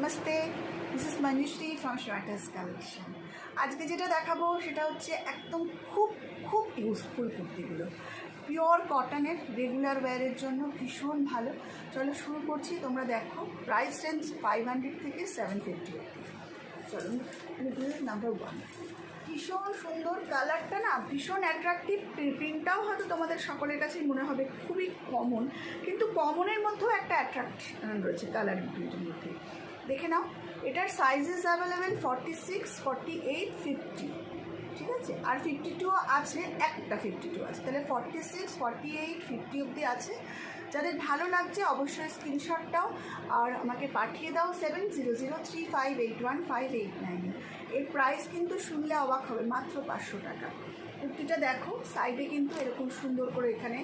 Namaste, this is Manushree from শ্রাটাস collection. আজকে যেটা দেখাবো সেটা হচ্ছে একদম খুব খুব ইউজফুল কুর্তিগুলো, পিওর কটনের, রেগুলার ওয়্যারের জন্য ভীষণ ভালো। চলো শুরু করছি, তোমরা দেখো। প্রাইস রেঞ্জ 500 থেকে 750 অব্দি। চলো নাম্বার 1, ভীষণ সুন্দর কালারটা, না ভীষণ অ্যাট্রাকটিভ। প্রিন্টটাও হয়তো তোমাদের সকলের কাছেই মনে হবে খুবই কমন, কিন্তু কমনের মধ্যেও একটা অ্যাট্রাকশন রয়েছে কালারিং প্রিন্টের মধ্যে। দেখে নাও, এটার সাইজেস অ্যাভেলেবেল 46, 48, 50, ঠিক আছে। আর 52 আছে, একটা 52 আছে, তাহলে 46, 48, 50 অবধি আছে। যাদের ভালো লাগছে অবশ্যই স্ক্রিনশট দাও আর আমাকে পাঠিয়ে দাও 7003581589। এর প্রাইস কিন্তু শুনলে অবাক হবে, মাত্র 500 টাকা। কুর্তিটা দেখো, সাইডে কিন্তু এরকম সুন্দর করে এখানে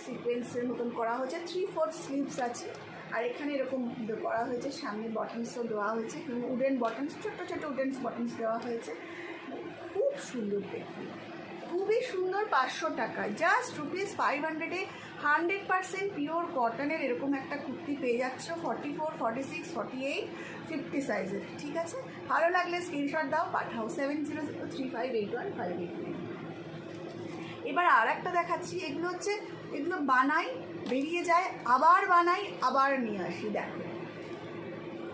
সিকোয়েন্সের মতন করা হয়েছে, 3/4 স্লিভস আছে। আর এখানে এরকম করা হয়েছে, সামনে বটনসও দেওয়া হয়েছে, উডেন বটনস, ছোট্টো ছোটো উডেন বটনস দেওয়া হয়েছে। খুব সুন্দর দেখতে, খুবই সুন্দর। 500 টাকায় জাস্ট ₹500-এ 100% পিওর কটনের এরকম একটা কুর্তি পেয়ে যাচ্ছ। 44, 46, 48, 50 সাইজের, ঠিক আছে। ভালো লাগলে স্ক্রিনশট দাও, পাঠাও 7003581589। এবার আর একটা দেখাচ্ছি। এগুলো বানাই, বেরিয়ে যায়, আবার বানাই, আবার নিয়ে আসি। দেখো,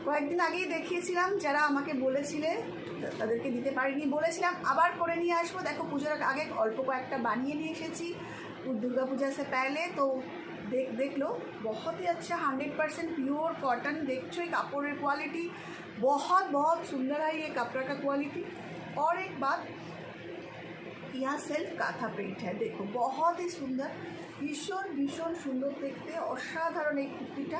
কয়েকদিন আগেই দেখিয়েছিলাম, যারা আমাকে বলেছিলে তাদেরকে দিতে পারিনি, বলেছিলাম আবার করে নিয়ে আসবো। দেখো, পুজোর আগে অল্প কয়েকটা বানিয়ে নিয়ে এসেছি, দুর্গা পূজা সে পেলে তো দেখলো बहुत ही अच्छा, 100% प्योर कॉटन। देखो ये कापड़ क्वालिटी बहुत बहुत सुंदर है, ये कपड़ा का क्वालिटी। और एक बात, यहाँ सेल्फ काथा प्रिंट है, देखो बहुत ही सुंदर, ভীষণ ভীষণ সুন্দর দেখতে, অসাধারণ এই কুর্তিটা।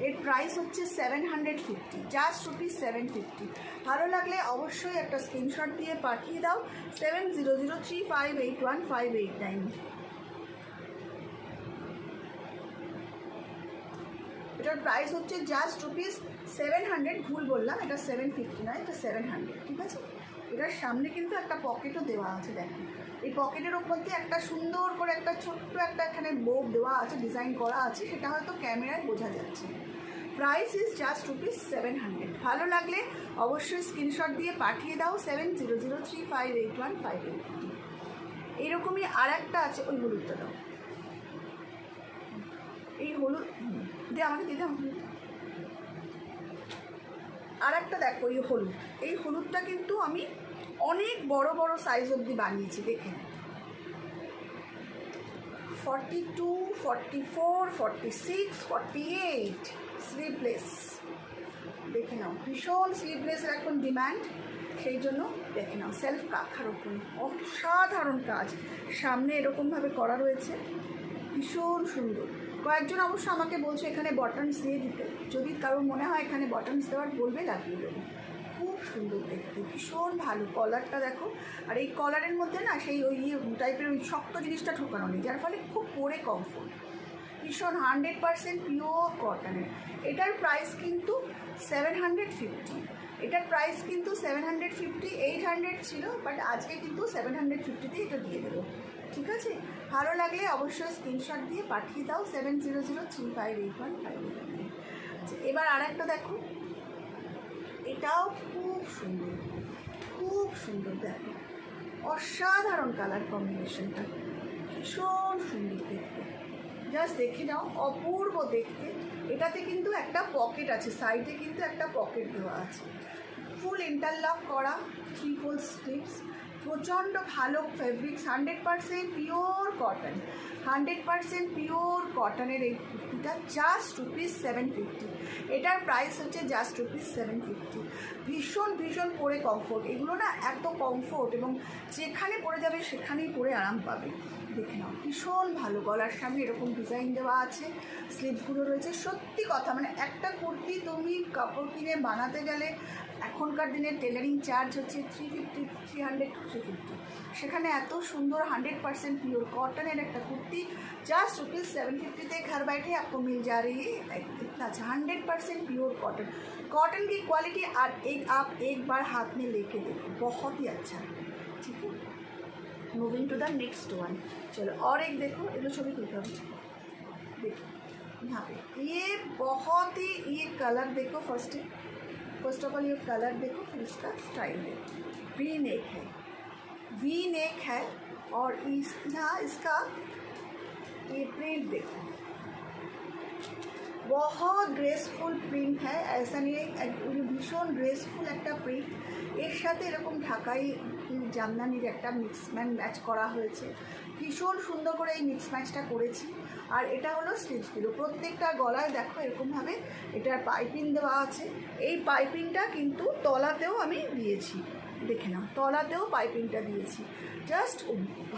এর প্রাইস হচ্ছে 750, জাস্ট ₹750। ভালো লাগলে অবশ্যই একটা স্ক্রিনশট দিয়ে পাঠিয়ে দাও 7003581589। এটার প্রাইস হচ্ছে জাস্ট ₹700, ভুল বললাম, এটা 750 নয়, এটা 700, ঠিক আছে। এটার সামনে কিন্তু একটা পকেটও দেওয়া আছে, দেখো। এই পকেটের ওপর দিয়ে একটা সুন্দর করে একটা ছোট্ট একটা এখানে বোব দেওয়া আছে, ডিজাইন করা আছে, সেটা হয়তো ক্যামেরায় বোঝা যাচ্ছে। Price is just ₹700। ভালো লাগলে অবশ্যই স্ক্রিনশট দিয়ে পাঠিয়ে দাও 7003581589। এইরকমই আর একটা আছে, ওই হলুদটা দাও, এই হলুদ দিয়ে আমাকে দিতে। আর একটা দেখো, এই হলুদটা কিন্তু আমি অনেক বড় বড় সাইজ অবধি বানিয়েছি, দেখে 42, 44, 46, 48 স্লিভলেস। দেখে নাও, ভীষণ স্লিভলেসের এখন ডিম্যান্ড, সেই জন্য দেখে নাও সেলফ কাঁথার উপরে অসাধারণ কাজ, সামনে এরকমভাবে করা রয়েছে, ভীষণ সুন্দর। কয়েকজন অবশ্য আমাকে বলছে এখানে বটনস দিয়ে দিতে, যদি কারোর মনে হয় এখানে বটনস দেওয়ার বলবে, লাগিয়ে দেবো। খুব সুন্দর দেখতে, ভীষণ ভালো। কলারটা দেখো, আর এই কলারের মধ্যে না সেই ওই টাইপের ওই শক্ত জিনিসটা ঠোকানো নেই, যার ফলে খুব পরে কমফোর্ট। ভীষণ 100% পিওর কটনের। এটার প্রাইস কিন্তু 750, এটার প্রাইস কিন্তু 750, 800 ছিল, বাট আজকে কিন্তু 750-তে এটা দিয়ে দেবো, ঠিক আছে। ভালো লাগলে অবশ্যই স্ক্রিনশট দিয়ে পাঠিয়ে দাও 7003581589। আচ্ছা, এবার আর একটা দেখো, এটাও খুব সুন্দর, খুব সুন্দর। দেখো, অসাধারণ কালার কম্বিনেশনটা, ভীষণ সুন্দর দেখতে, জাস্ট দেখে নাও, অপূর্ব দেখতে। এটাতে কিন্তু একটা পকেট আছে, সাইডে কিন্তু একটা পকেট দেওয়া আছে, ফুল ইন্টারলক করা, 3/4 স্লিভস, প্রচণ্ড ভালো ফেব্রিক্স, 100% পিওর কটন, 100% পিওর কটনের এই কুর্তিটা জাস্ট ₹750। এটার প্রাইস হচ্ছে জাস্ট ₹750। ভীষণ ভীষণ পরে কমফোর্ট, এগুলো না এত কমফোর্ট, এবং যেখানে পরে যাবে সেখানেই পরে আরাম পাবে। দেখে নাও, ভীষণ ভালো। গলার সামনে এরকম ডিজাইন দেওয়া আছে, স্লিভসগুলো রয়েছে। সত্যি কথা, মানে একটা কুর্তি তুমি কাপড় কিনে বানাতে গেলে এখনকার দিনে টেলারিং চার্জ হচ্ছে 350, 300 to 350, সেখানে এত সুন্দর 100% प्योर कॉटन একটা কুর্তি জাস্ট ₹750 घर बैठे आपको मिल जा रही है। इतना अच्छा 100% प्योर कॉटन, कॉटन की क्वालिटी। और आप एक बार हाथ में लेके देखो, बहुत ही अच्छा है, ठीक है। Moving to the next one, चलो और एक देखो, एगो छवि तुलते হবে, देखो यहाँ पे ये बहुत ही, ये कलर देखो फर्स्ट, फर्स्ट ऑफ ऑल ये कलर देखो, फिर इसका स्टाइल देखो। वी नेक है, वी नेक है, और यहाँ इसका ये प्रिंट देखो, बहुत গ্রেসফুল প্রিন্ট है, ऐसा नहीं है, ভীষণ গ্রেসফুল একটা প্রিন্ট। এর সাথে এরকম ঢাকাই জামদানির একটা মিক্স ম্যাচ করা হয়েছে, ভীষণ সুন্দর করে এই মিক্স ম্যাচটা করেছি। আর এটা হলো স্লিভসগুলো, প্রত্যেকটা গলায় দেখো এরকমভাবে এটার পাইপিং দেওয়া আছে। এই পাইপিংটা কিন্তু তলাতেও আমি দিয়েছি, দেখে নাও, তলাতেও পাইপিংটা দিয়েছি। Just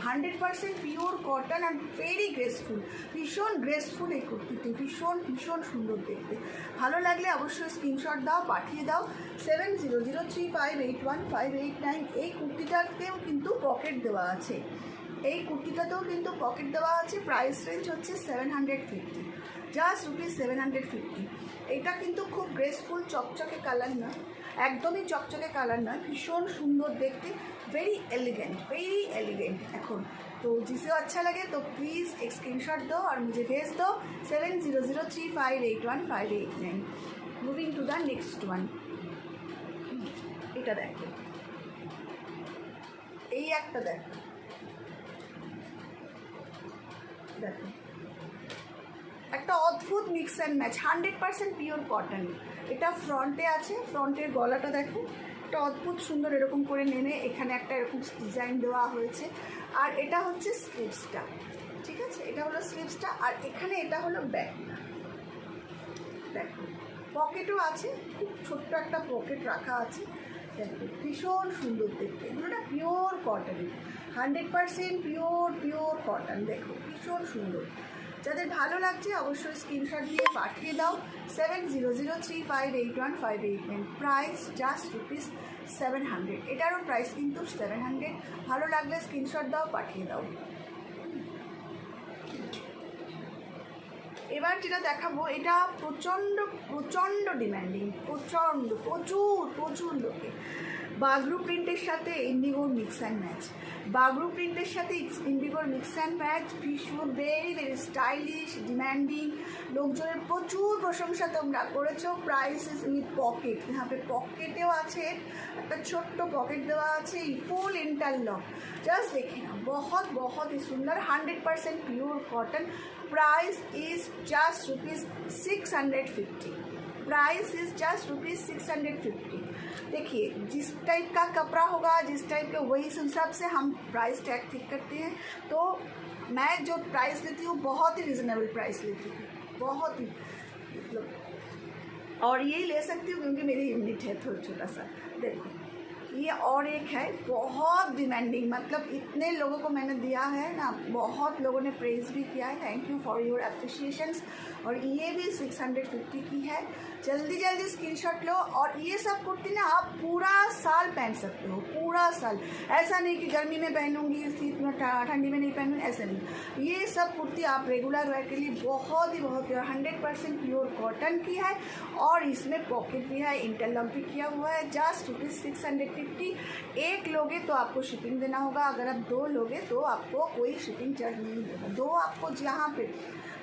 100% pure cotton and very graceful, ভীষণ গ্রেসফুল এই কুর্তিটি, ভীষণ ভীষণ সুন্দর দেখতে। ভালো লাগলে অবশ্যই স্ক্রিনশট দাও, পাঠিয়ে দাও 7003581589। এই কুর্তিটাতেও কিন্তু পকেট দেওয়া আছে, এই কুর্তিটাতেও কিন্তু পকেট দেওয়া আছে। প্রাইস রেঞ্জ হচ্ছে 750, জাস্ট রুপিস 750। এটা কিন্তু খুব গ্রেসফুল, চকচকে কালার না, একদমই চকচকে কালার নয়, ভীষণ সুন্দর দেখতে, वेरी एलिगेंट। এখন तो जिसे अच्छा लगे तो प्लीज़ एक स्क्रीनशॉट दो और मुझे भेज दो 7003581589। Moving to the next one. এটা দেখো, এই একটা দেখো, দেখো একটা অদ্ভুত mix and match, 100% pure cotton. এটা ফ্রন্টে আছে, ফ্রন্টের গলাটা দেখো, একটা অদ্ভুত সুন্দর এরকম করে নেমে এখানে একটা এরকম ডিজাইন দেওয়া হয়েছে। আর এটা হচ্ছে স্লিভসটা, ঠিক আছে, এটা হলো স্লিভসটা। আর এখানে এটা হলো ব্যাকটা, দেখো পকেটও আছে, খুব ছোট্ট একটা পকেট রাখা আছে, দেখো ভীষণ সুন্দর দেখতে। এগুলোটা পিওর কটন, 100% পিওর কটন, দেখো ভীষণ সুন্দর। যাদের ভালো লাগছে অবশ্যই স্ক্রিনশট দিয়ে পাঠিয়ে দাও 7003581589। প্রাইস জাস্ট রুপিস 700, এটারও প্রাইস কিন্তু 700। ভালো লাগলে স্ক্রিনশট দাও, পাঠিয়ে দাও। এবার যেটা দেখাবো, এটা প্রচণ্ড ডিম্যান্ডিং, প্রচুর লোকে। বাগরু প্রিন্টের সাথে ইন্ডিগোর মিক্স অ্যান্ড ম্যাচ, বাগরু প্রিন্টের সাথে ইন্ডিগোর মিক্স অ্যান্ড ম্যাচ, ভীষণ ভেরি স্টাইলিশ, ডিম্যান্ডিং, লোকজনের প্রচুর প্রশংসা তোমরা করেছো। প্রাইস ইজ উইথ পকেট, यहाँ पे পকেটেও আছে, একটা ছোট্ট পকেট দেওয়া আছে, ফুল ইন্টারলক। জাস্ট দেখে না, बहुत ही सुंदर, 100% pure cotton. Price is just rupees 650, price is just rupees 650। देखिए जिस टाइप का कपड़ा होगा, जिस टाइप के, वही हिसाब से हम प्राइस टैग ठीक करते हैं। तो मैं जो प्राइस लेती हूँ बहुत ही रिजनेबल प्राइस लेती हूँ, बहुत ही मतलब, और यही ले सकती हूँ क्योंकि मेरी यूनिट है थोड़ा छोटा सा। देखो ये और एक है, बहुत डिमांडिंग, मतलब इतने लोगों को मैंने दिया है ना, बहुत लोगों ने प्रेज भी किया है, थैंक यू फॉर योर अप्रिशिएशंस। और ये भी 650 की है, जल्दी स्क्रीनशॉट लो। और ये सब कुर्ती ना आप पूरा साल पहन सकते हो, पूरा साल। ऐसा नहीं कि गर्मी में पहनूंगी, ठंडी में नहीं पहनूंगी, ऐसा नहीं। ये सब कुर्ती आप रेगुलर वेयर के लिए बहुत ही 100% प्योर कॉटन की है। और इसमें पॉकेट भी है, इंटरलॉक भी किया हुआ है। Just rupees 650। एक लोगे तो आपको शिपिंग देना होगा, अगर आप 2 लोगे तो आपको कोई शिपिंग चार्ज नहीं होगा। 2 आपको जहाँ पे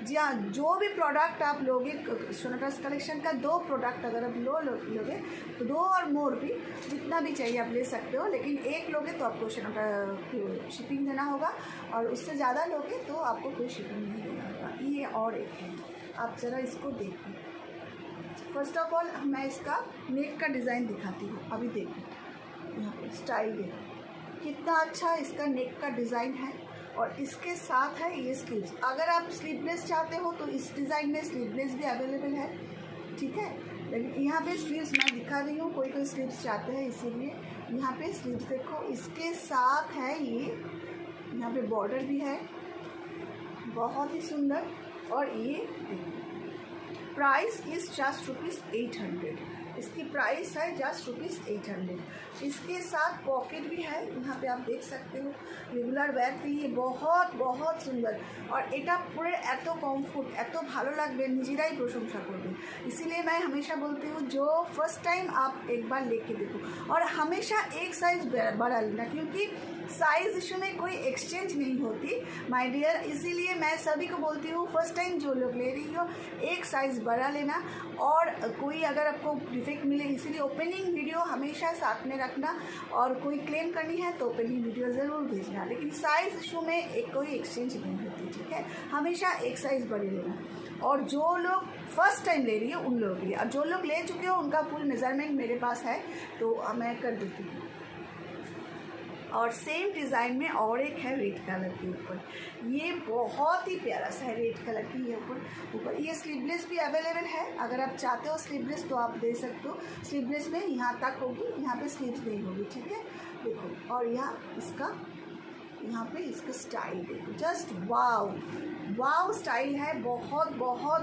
जो भी प्रोडक्ट आप लोगे सोनाटास कलेक्शन का, 2 प्रोडक्ट अगर आप लोगे तो 2 और मोर भी, जितना भी चाहिए आप ले सकते हो। लेकिन एक लोगे तो आपको सोनाटा शिपिंग देना होगा, और उससे ज़्यादा लोगे तो आपको कोई शिपिंग नहीं देना होगा। ये और एक है, आप ज़रा इसको देखो। फर्स्ट ऑफ ऑल मैं इसका नेक का डिज़ाइन दिखाती हूँ, अभी देखो यहाँ पे स्टाइल देखो, कितना अच्छा इसका नेक का डिज़ाइन है। और इसके साथ है ये स्लीव्स, अगर आप स्लीवलेस चाहते हो तो इस डिज़ाइन में स्लीवलेस भी अवेलेबल है, ठीक है। लेकिन यहाँ पे स्लीव्स मैं दिखा रही हूँ, कोई स्लीव्स चाहते हैं, इसीलिए यहाँ पे स्लीव्स देखो। इसके साथ है ये, यहाँ पे बॉर्डर भी है, बहुत ही सुंदर। और ये प्राइस इज़ जस्ट रुपीज़ 800, इसकी प्राइस है जस्ट रुपीज़ 800। इसके साथ पॉकेट भी है, यहाँ पे आप देख सकते हो, रेगुलर वेयर के लिए बहुत सुंदर। और এটা পরে এত কমফোর্ট, এত ভালো লাগবে, নিজেরাই প্রশংসা করবে। इसीलिए मैं हमेशा बोलती हूँ जो फर्स्ट टाइम आप एक बार लेके देखो, और हमेशा एक साइज़ बड़ा लेना, क्योंकि साइज इशू में कोई एक्सचेंज नहीं होती माय डियर, इसीलिए मैं सभी को बोलती हूँ फर्स्ट टाइम जो लोग ले रही हो एक साइज़ बड़ा लेना, और कोई अगर आपको डिफेक्ट मिले इसीलिए ओपनिंग वीडियो हमेशा साथ में रखना, और कोई क्लेम करनी है तो ओपनिंग वीडियो ज़रूर भेजना, लेकिन साइज़ इशू में कोई एक्सचेंज नहीं होती, ठीक है। हमेशा एक साइज़ बड़ी लेना। और जो लोग फर्स्ट टाइम ले रही है उन लोगों के लिए, और जो लोग ले चुके हो उनका फुल मेज़रमेंट मेरे पास है तो मैं कर देती हूँ। और सेम डिज़ाइन में और एक है रेड कलर के ऊपर, ये बहुत ही प्यारा सा है रेड कलर की, ये ऊपर ये स्लीवलेस भी अवेलेबल है, अगर आप चाहते हो स्लीवलेस तो आप दे सकते हो। स्लीवलेस में यहाँ तक होगी, यहाँ पे स्लीव्स नहीं होगी, ठीक है। देखो, और यहाँ पे इसका स्टाइल देखो, जस्ट वाव वाव स्टाइल है, बहुत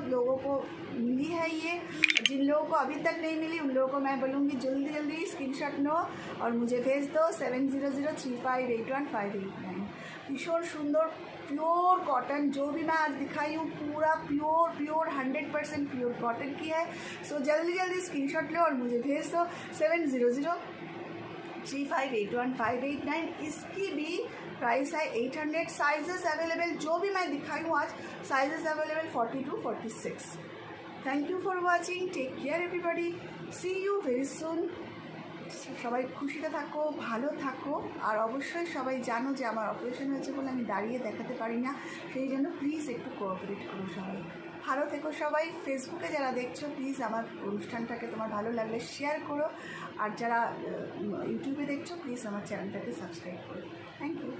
लोगों को मिली है ये। जिन लोगों को अभी तक नहीं मिली उन लोगों को मैं बोलूँगी जल्दी स्क्रीनशॉट लो और मुझे भेज दो 7003581589। किशोर सुंदर प्योर कॉटन, जो भी मैं आज दिखाई हूँ पूरा प्योर 100% प्योर कॉटन की है। सो जल्दी स्क्रीनशॉट लो और मुझे भेज दो 7003581589। इसकी भी प्राइस है 800। साइजेस अवेलेबल जो भी मैं दिखाई हूँ आज, sizes available 40 to 46। Thank you for watching, take care everybody, see you very soon. সবাই খুশিতে থাকো, ভালো থাকো, আর অবশ্যই সবাই জানো যে আমার অপারেশন হয়েছে বলে আমি দাঁড়িয়ে দেখাতে পারি না, সেই জন্য প্লিজ একটু কোঅপারেট করো সবাই। ভালো থেকো সবাই। ফেসবুকে যারা দেখছো প্লিজ আমার অনুষ্ঠানটাকে তোমার ভালো লাগলে শেয়ার করো, আর যারা ইউটিউবে দেখছো প্লিজ আমার চ্যানেলটাকে সাবস্ক্রাইব করো। Thank you.